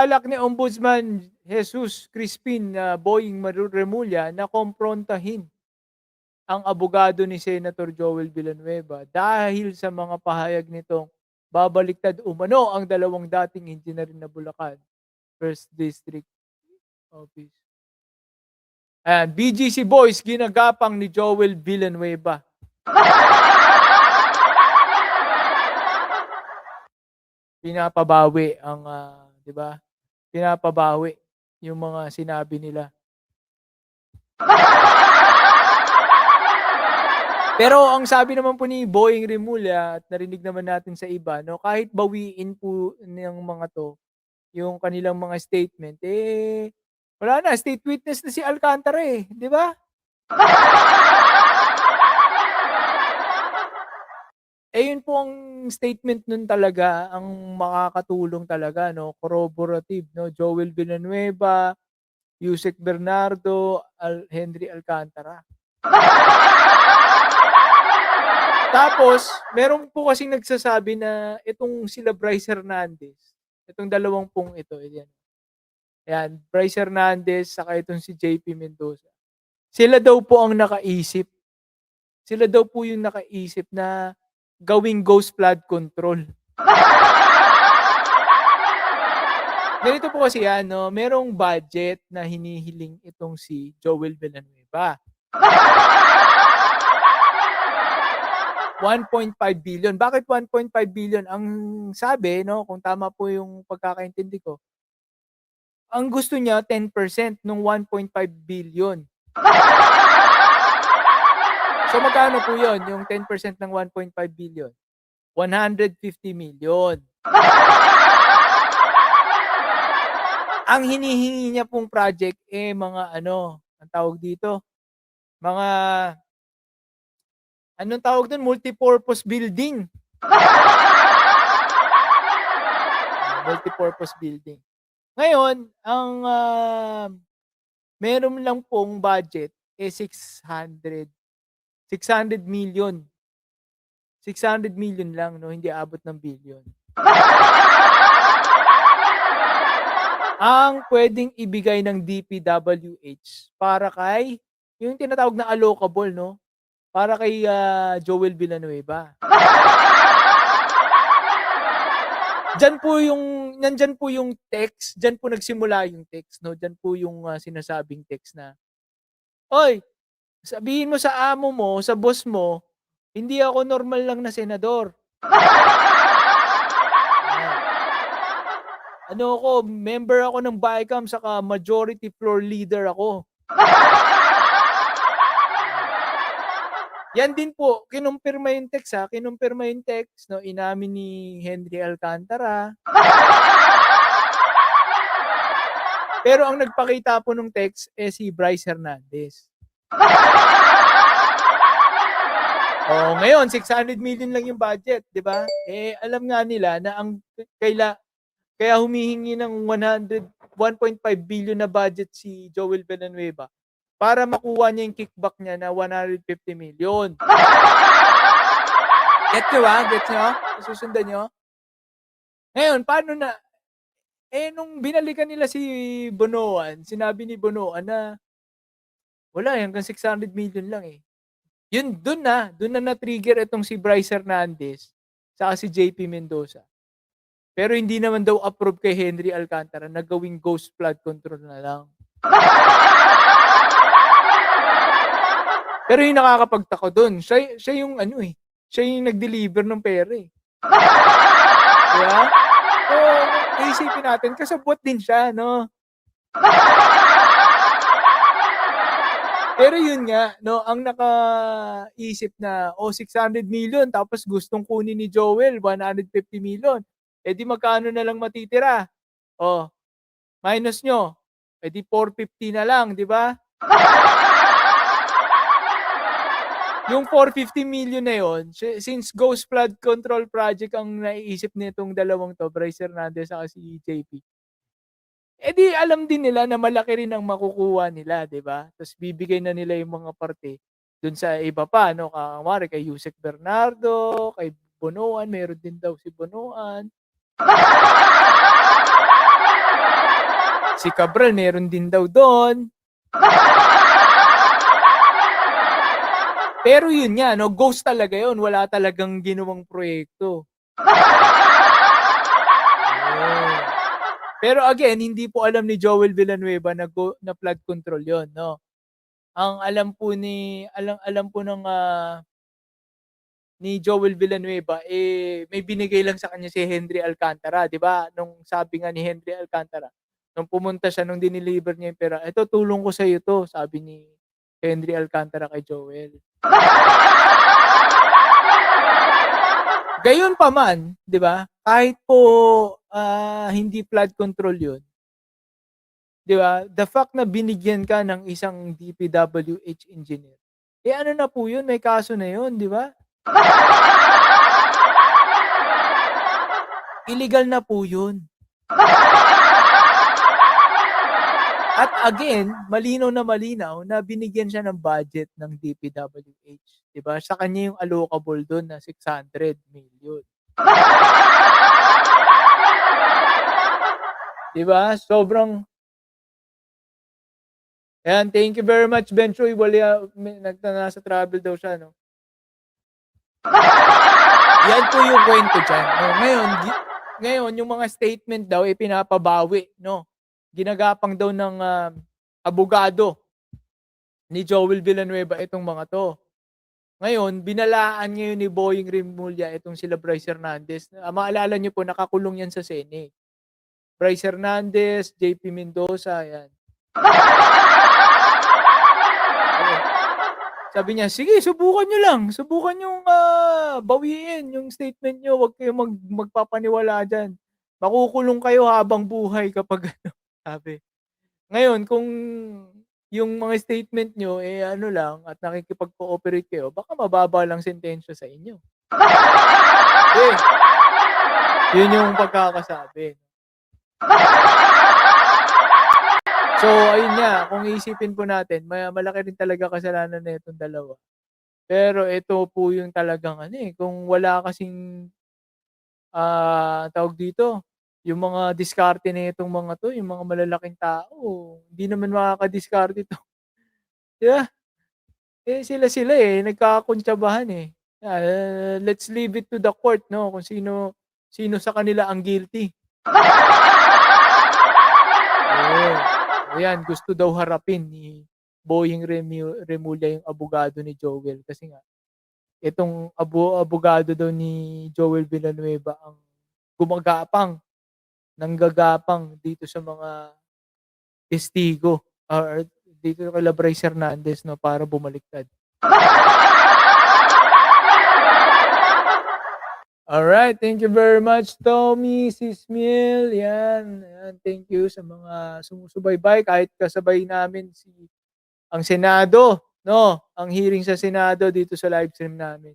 Balak ni Ombudsman Jesus Crispin Boying Remulla na kumprontahin ang abogado ni Senator Joel Villanueva dahil sa mga pahayag nitong babaliktad umano ang dalawang dating engineer na Bulacan First District Office. Ayan, BGC Boys ginagapang ni Joel Villanueva. Pinapabawi ang, 'di ba? Pinapabawi yung mga sinabi nila. Pero ang sabi naman po ni Boying Remulla at narinig naman natin sa iba 'no, kahit bawiin po ng mga 'to yung kanilang mga statement, wala na, state witness na si Alcantara, 'di ba? Yun po ang statement nun talaga ang makakatulong talaga 'no, corroborative 'no, Joel Villanueva, Yusek Bernardo, Henry Alcantara. Tapos meron po kasing nagsasabi na itong sila Bryce Hernandez, itong dalawang pong ito, ayan. Ayan, Bryce Hernandez saka itong si JP Mendoza. Sila daw po ang nakaisip. Sila daw po yung nakaisip na gawing ghost flood control. Ganito po kasi yan 'no, merong budget na hinihiling itong si Joel Villanueva. 1.5 billion. Bakit 1.5 billion? Ang sabi 'no, kung tama po yung pagkakaintindi ko, ang gusto niya 10% nung 1.5 billion. So magkano po 'yon, yung 10% ng 1.5 billion? 150 million. Ang hinihingi niya pong project, mga ano, ang tawag dito, mga anong tawag dun, multipurpose building. Multipurpose building. Ngayon, ang meron lang pong budget 600 million. 600 million lang 'no, hindi aabot ng billion. Ang puwedeng ibigay ng DPWH para kay yung tinatawag na allocable 'no, para kay, Joel Villanueva. Nandiyan po yung text, diyan po nagsimula yung text 'no, diyan po yung, sinasabing text na, "Hoy, sabihin mo sa amo mo, sa boss mo, hindi ako normal lang na senador. Ano ako, member ako ng BICAM saka majority floor leader ako." Yan din po, kinumpirma yung text, kinumpirma yung text 'no, inamin ni Henry Alcantara. Pero ang nagpakita po nung text, si Bryce Hernandez. Ngayon 600 million lang yung budget, 'di ba? Alam nga nila na ang kaya humihingi ng 1.5 billion na budget si Joel Villanueva para makuha niya yung kickback niya na 150 million. Get nyo ba? Gets nyo? Nasusundan nyo? Ngayon, paano na? Nung binalikan nila si Bonoan, sinabi ni Bonoan na wala, hanggang 600 million lang Yun, dun na na-trigger itong si Bryce Hernandez saka si JP Mendoza. Pero hindi naman daw approve kay Henry Alcantara na gawing ghost flood control na lang. Pero yung nakakapagtaka dun, siya yung siya yung nag-deliver ng pera Diba? So, iisipin natin, kasabwat din siya, no? Pero yun nga, no, ang nakaisip na, 600 million, tapos gustong kunin ni Joel, 150 million. Di magkano na lang matitira? Minus nyo. Di 450 na lang, di ba? Yung 450 million na yon, since Ghost Flood Control Project ang naiisip nitong dalawang to, Bryce Hernandez at si JP, di alam din nila na malaki rin ang makukuha nila, 'di ba? Tapos bibigay na nila yung mga parte dun sa iba pa, no? Kunwari kay Yusek Bernardo, kay Bonoan, meron din daw si Bonoan. Si Cabral meron din daw do'n. Pero yun nga 'no, ghost talaga yun, wala talagang ginawang proyekto. Ayun. Pero again, hindi po alam ni Joel Villanueva na flood control yun 'no. Ang alam po ng, ni Joel Villanueva, may binigay lang sa kanya si Henry Alcantara, 'di ba? Nung sabi nga ni Henry Alcantara, nung pumunta siya, nung dineliver niya yung pera, "Eto tulong ko sa'yo 'to," sabi ni Henry Alcantara kay Joel. Gayunpaman, 'di ba, kahit po, hindi flood control 'yun, 'di ba, the fact na binigyan ka ng isang DPWH engineer, ano na po 'yun, may kaso na 'yun, 'di ba? Illegal na po 'yun. At again, malinaw na binigyan siya ng budget ng DPWH, 'di ba? Sa kanya yung allocable dun na 600 million. 'Di ba? Sobrang ayan, thank you very much, Benchoy. Nasa travel daw siya 'no. Yan po yung kwento diyan 'no. Ngayon yung mga statement daw, pinapabawi 'no. Ginagapang daw ng, abogado ni Joel Villanueva itong mga 'to. Ngayon, binalaan ngayon ni Boying Rimulya itong sila Bryce Hernandez. Maalala niyo po, nakakulong yan sa Senate. Bryce Hernandez, JP Mendoza, yan. Oo. Sabi niya, "Sige, subukan niyo lang. Subukan niyong, bawiin yung statement niyo. Huwag kayong magpapaniwala diyan. Makukulong kayo habang buhay kapag" ano, sabi. Ngayon kung yung mga statement niyo, ano lang at nakikipag-cooperate kayo, baka mababa lang sentensya sa inyo. Eh, yun yung pagkakasabi. So, ayun nga, kung iisipin po natin, malaki rin talaga kasalanan nitong dalawa. Pero ito po yung talagang ano, kung wala kasing, tawag dito, yung mga diskarte nitong mga 'to, yung mga malalaking tao, hindi naman makakadiskarte 'to, 'di ba? Sila, nagkakakuntsabahan, let's leave it to the court 'no, kung sino sino sa kanila ang guilty. Oo. Ayan, gusto daw harapin ni Boying Remulla yung abogado ni Joel kasi nga itong abogado daw ni Joel Villanueva ang gumagapang, nanggagapang dito sa mga testigo or dito kila Bryce Hernandez 'no, para bumaliktad. Alright, thank you very much, Tommy, Sis Miel, yan, thank you sa mga sumusubaybay kahit kasabay namin ang Senado 'no, ang hearing sa Senado dito sa live stream namin.